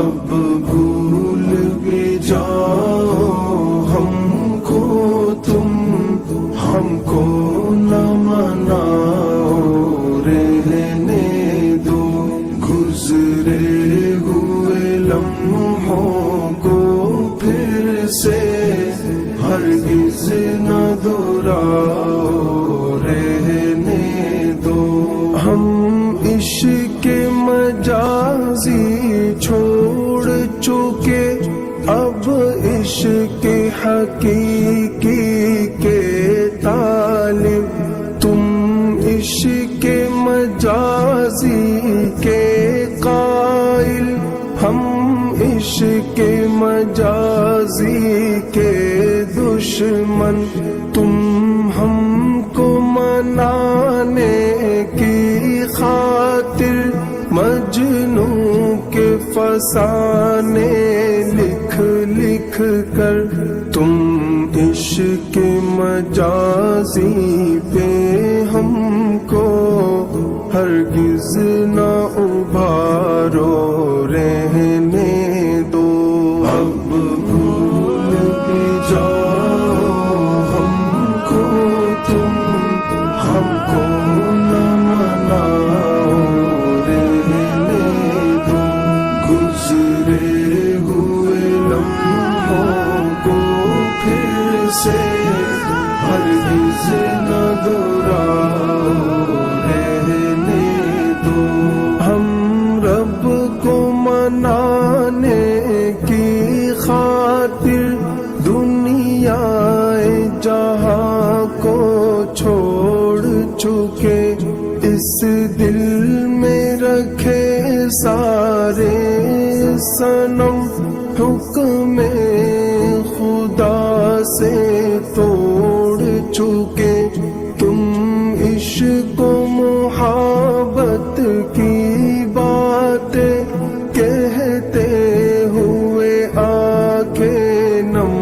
اب بھول بھی جاؤ ہم کو تم، ہم کو نہ مناؤ، رہنے دو گزرے ہوئے لمحوں کو پھر سے ہرگز نہ دہراؤ، رہنے دو۔ ہم عشق مجازی چھوڑ چکے، اب عشق حقیقی کے طالب، تم عشق مجازی کے قائل، ہم عشق مجازی کے دشمن، تم ہم کو منانے کی خاطر مجنوں کے فسانے لکھ لکھ کر، تم عشق مجازی پہ ہم کو ہرگز نہ ابھارو، رہنے دو۔ اب بھول بھی جاؤ ہم کو تم، ہم کو نہ مناؤ، رہنے دو گزرے ہوئے لمحوں کو پھر سے ہرگز نہ دہراؤ، رہنے دو۔ ہم رب کو منانے کی خاطر دنیا جہاں کو چھوڑ چکے، اس دل میں رکھے سارے صنم حکم خدا سے توڑ چکے، تم عشق و محبت کی باتیں کہتے ہوئے آنکھیں نم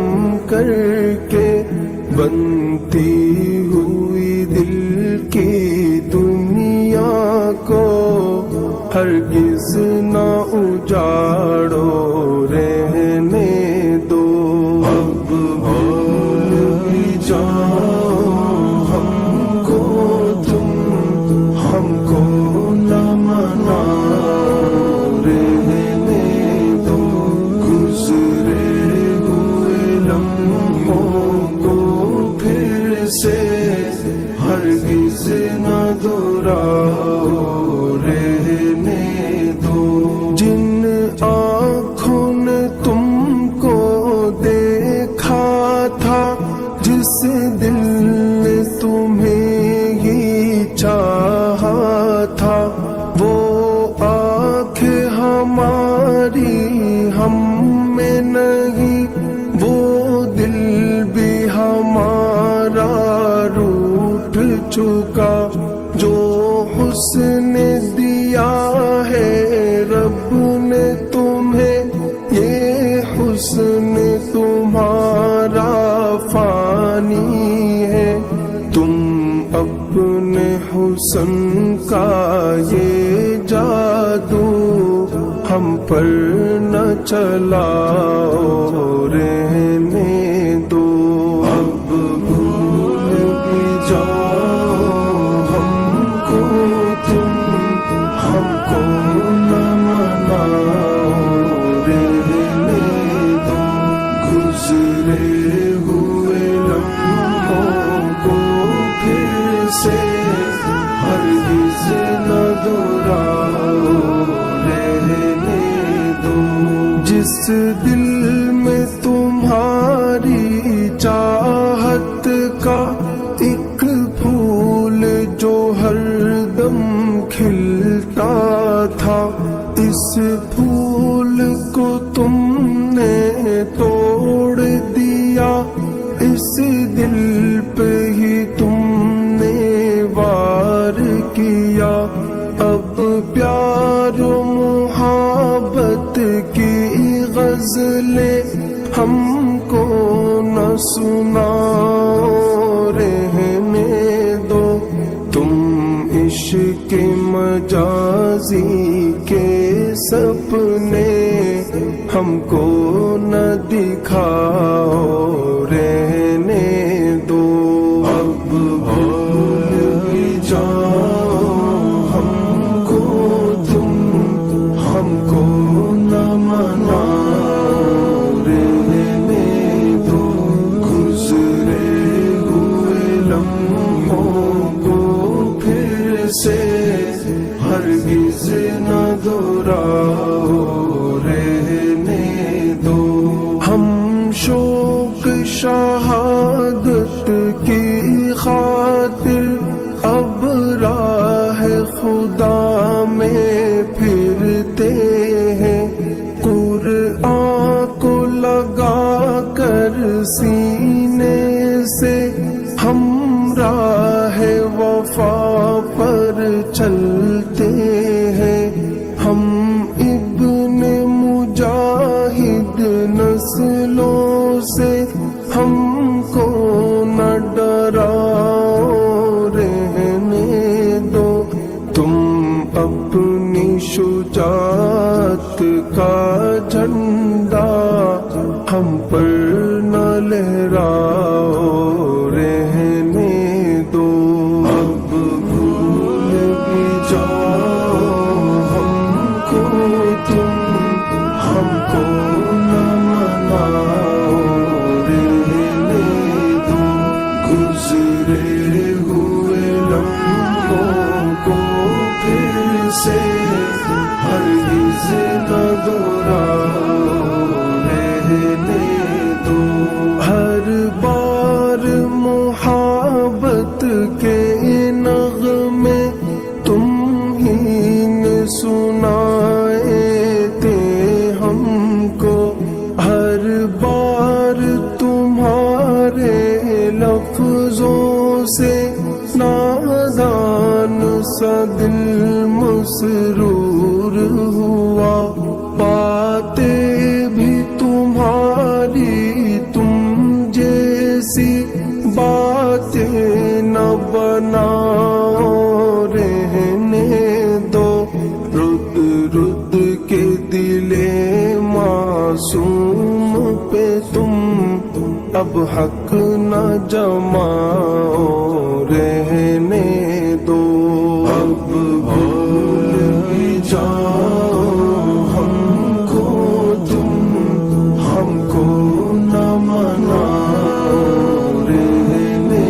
کر کے، بنتی ہوئی دل کی دنیا کو ہرگز نہ اجاڑو، رہنے دو۔ اب بھول بھی جاؤ ہم کو تم، ہم کو نہ مناؤ، رہنے دو گزرے ہوئے لمحوں کو پھر سے ہرگز نہ دہراؤ، رہنے دو۔ جن آنکھوں نے تم کو دیکھا تھا، جس دل نے تمہیں ہی چاہا تھا، وہ آنکھیں ہماری ہم میں نہیں، وہ دل بھی ہمارا روٹھ چکا، جو حسن دیا ہے رب نے تمہیں، یہ حسن تمہارا فانی ہے، تم اپنے حسن کا یہ جادو ہم پر نہ چلاؤ، رہنے دو۔ اب بھول بھی جاؤ ہم کو تم، ہم کو نہ مناؤ، رہنے دو گزرے ہوئے لمحوں کو پھر سے ہرگز نہ دہراؤ، رہنے دو۔ جس دل میں تمہاری چاہت کا ایک پھول جو ہر دم کھلتا تھا، اس پھول کو تم نے توڑ دیا، اس دل پہ ہی تم نے وار کیا، اب پیار و محبت کی غزلیں ہم کو نہ سناؤ، رہنے دو۔ تم عشق مجازی کے سپنے ہم کو نہ دکھاؤ رہنے دو اب بھول بھی جاؤ ہم کو تم ہم کو نہ مناؤ رہنے دو گزرے ہوئے لمحوں کو پھر سے ہرگز نہ دہراؤ رہنے دو ہم شوق شہادت کی خاطر اب راہ خدا میں پھرتے ہیں قرآن کو لگا کر سینے سے ہم راہ وفا پر چلتے ہیں ہم ابن مجاہد نسلوں سے ہم کو نہ ڈراؤ رہنے دو تم اپنی شجاعت کا جھنڈا ہم پر نہ لہراؤ رہنے دو اب بھول بھی جاؤ ہم کو تم ہم کو نہ مناؤ رہنے دو گزرے ہوئے لمحوں کو پھر سے ہرگز نہ دہراؤ رہنے دو ہر بار محبت کے نغمے تم ہی نے سنائے تھے ہم کو ہر بار تمہارے لفظوں سے نادان سا دل مسرور ہوا باتیں بھی تمہاری تم جیسی باتیں نہ بناؤ رہنے دو رد رد کے دل معصوم پہ تم اب حق نہ جماؤ رہنے دو اب بھول بھی جاؤ ہم کو تم ہم کو نہ مناؤ رہنے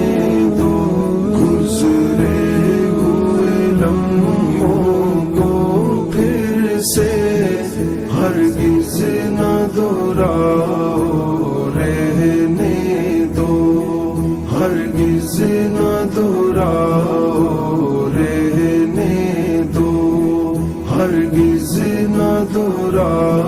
دو گزرے ہوئے لمحوں کو پھر سے ہرگز نہ دہراؤ رہنے دو ہرگز نہ دہراؤ رہنے دو ہرگز نہ دہراؤ